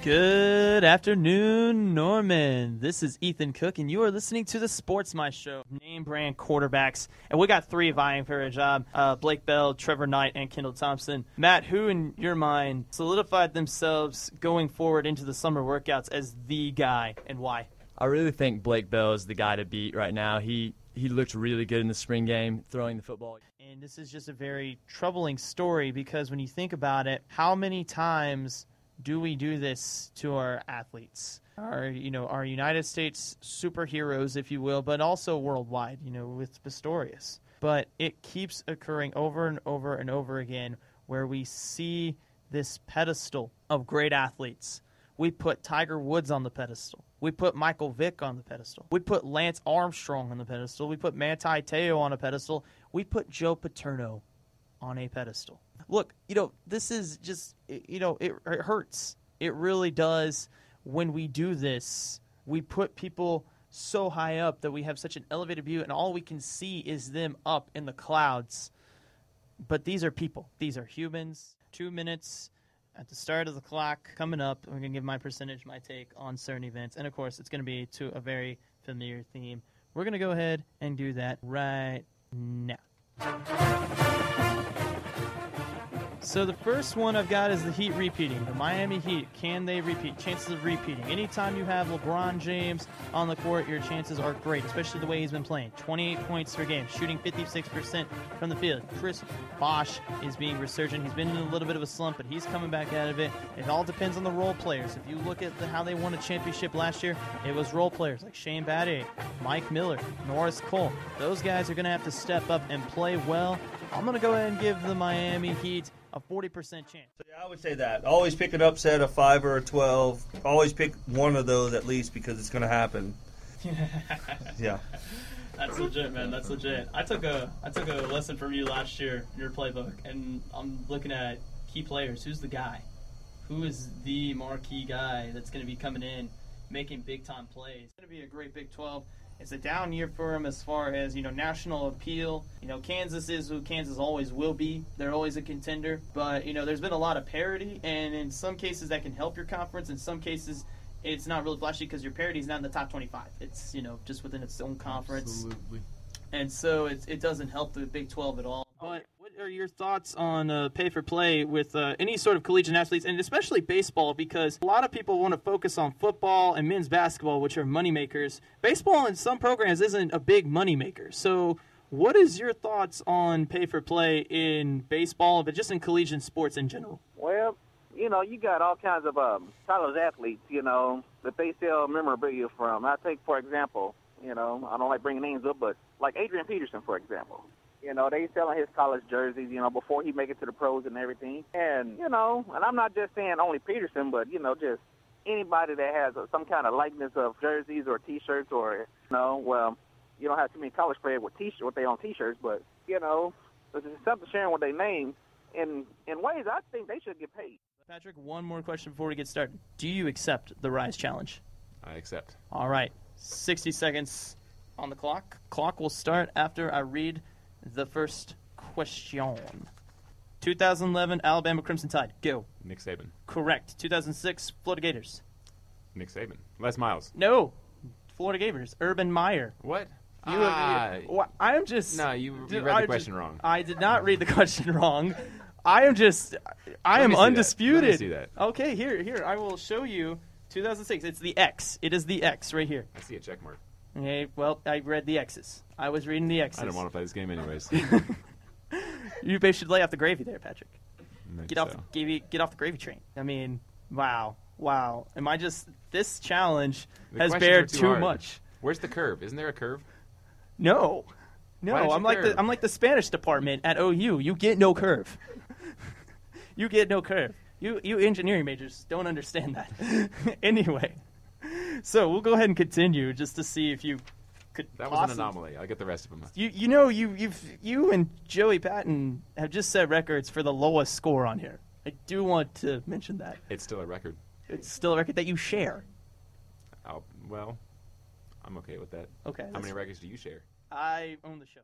Good afternoon, Norman. This is Ethan Cook, and you are listening to the Sports Maestro, name brand quarterbacks. And we got three vying for a job, Blake Bell, Trevor Knight, and Kendall Thompson. Matt, who in your mind solidified themselves going forward into the summer workouts as the guy, and why? I really think Blake Bell is the guy to beat right now. He looked really good in the spring game, throwing the football. And this is just a very troubling story because when you think about it, how many times do we do this to our athletes? Our United States superheroes, if you will, but also worldwide, with Pistorius. But it keeps occurring over and over and over again where we see this pedestal of great athletes. We put Tiger Woods on the pedestal. We put Michael Vick on the pedestal. We put Lance Armstrong on the pedestal. We put Manti Te'o on a pedestal. We put Joe Paterno on a pedestal. Look, this is just, it hurts. It really does. When we do this, we put people so high up that we have such an elevated view, and all we can see is them up in the clouds. But these are people. These are humans. 2 minutes at the start of the clock coming up. We're going to give my percentage, my take on certain events. And, of course, it's going to be to a very familiar theme. We're going to go ahead and do that right now. So the first one I've got is the Heat repeating. The Miami Heat, can they repeat? Chances of repeating. Anytime you have LeBron James on the court, your chances are great, especially the way he's been playing. 28 points per game, shooting 56% from the field. Chris Bosh is being resurgent. He's been in a little bit of a slump, but he's coming back out of it. It all depends on the role players. If you look at how they won a championship last year, it was role players like Shane Battier, Mike Miller, Norris Cole. Those guys are going to have to step up and play well. I'm going to go ahead and give the Miami Heat a 40% chance. So yeah, I would say that. Always pick an upset, a 5 or a 12. Always pick one of those at least because it's going to happen. Yeah. That's legit, man. That's legit. I took a lesson from you last year in your playbook, and I'm looking at key players. Who's the guy? Who is the marquee guy that's going to be coming in, making big-time plays? It's going to be a great Big 12. It's a down year for him as far as, national appeal. Kansas is who Kansas always will be. They're always a contender. But, there's been a lot of parity, and in some cases that can help your conference. In some cases, it's not really flashy because your parity is not in the top 25. It's, just within its own conference. Absolutely. And so it doesn't help the Big 12 at all. But what are your thoughts on pay for play with any sort of collegiate athletes, and especially baseball? Because a lot of people want to focus on football and men's basketball, which are moneymakers. Baseball in some programs isn't a big moneymaker. So what is your thoughts on pay for play in baseball, but just in collegiate sports in general? Well, you got all kinds of college athletes, that they sell memorabilia from. I take, for example, I don't like bringing names up, but like Adrian Peterson, for example. They selling his college jerseys, before he make it to the pros and everything. And, and I'm not just saying only Peterson, but, just anybody that has some kind of likeness of jerseys or T-shirts or, well, you don't have too many college players with their own T-shirts, but, there's something sharing with their name. In ways, I think they should get paid. Patrick, one more question before we get started. Do you accept the Rise Challenge? I accept. All right. 60 seconds on the clock. Clock will start after I read the first question. 2011 Alabama Crimson Tide. Go. Nick Saban. Correct. 2006 Florida Gators. Nick Saban. Les Miles. No. Florida Gators. Urban Meyer. What? I'm just... No, you read the question wrong. I did not read the question wrong. I am undisputed. Let me see that. Okay, here. I will show you 2006. It's the X. It is the X right here. I see a check mark. Okay, well, I read the X's. I was reading the X's. I don't want to play this game anyways. You should lay off the gravy there, Patrick. Get off the gravy train. I mean, wow. This challenge has bared too much. Where's the curve? Isn't there a curve? No. I'm like the Spanish department at OU. You get no curve. You get no curve. You engineering majors don't understand that. Anyway, so we'll go ahead and continue just to see if you could. That was an anomaly. I'll get the rest of them. You and Joey Patton have just set records for the lowest score on here. I do want to mention that. It's still a record. It's still a record that you share. Well, I'm okay with that. Okay. How many records do you share? I own the show.